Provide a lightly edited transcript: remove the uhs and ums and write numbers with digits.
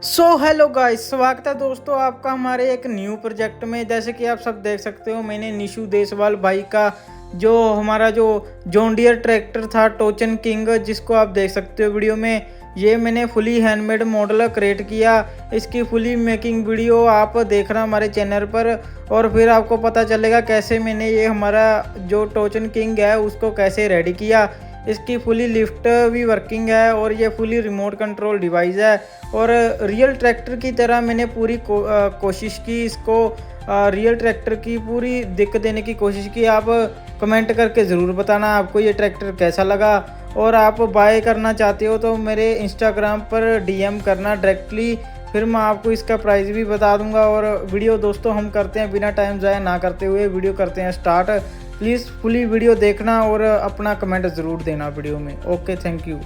Hello guys, स्वागत है दोस्तों आपका हमारे एक न्यू प्रोजेक्ट में। जैसे कि आप सब देख सकते हो, मैंने निशु देसवाल भाई का जो हमारा जो जॉन डियर ट्रैक्टर था टोचन किंग, जिसको आप देख सकते हो वीडियो में, ये मैंने फुली हैंडमेड मॉडल क्रिएट किया। इसकी फुली मेकिंग वीडियो आप देखना हमारे चैनल पर, और फिर आपको पता चलेगा कैसे मैंने ये हमारा जो टोचन किंग है उसको कैसे रेडी किया। इसकी फुली लिफ्ट भी वर्किंग है और ये फुली रिमोट कंट्रोल डिवाइस है, और रियल ट्रैक्टर की तरह मैंने पूरी कोशिश की इसको रियल ट्रैक्टर की पूरी दिक्कत देने की कोशिश की। आप कमेंट करके ज़रूर बताना आपको ये ट्रैक्टर कैसा लगा, और आप बाय करना चाहते हो तो मेरे इंस्टाग्राम पर डीएम करना डायरेक्टली, फिर मैं आपको इसका प्राइस भी बता दूंगा। और वीडियो दोस्तों हम करते हैं बिना टाइम ज़ाया ना करते हुए वीडियो करते हैं स्टार्ट। प्लीज़ फुली वीडियो देखना और अपना कमेंट ज़रूर देना वीडियो में। Okay, thank you.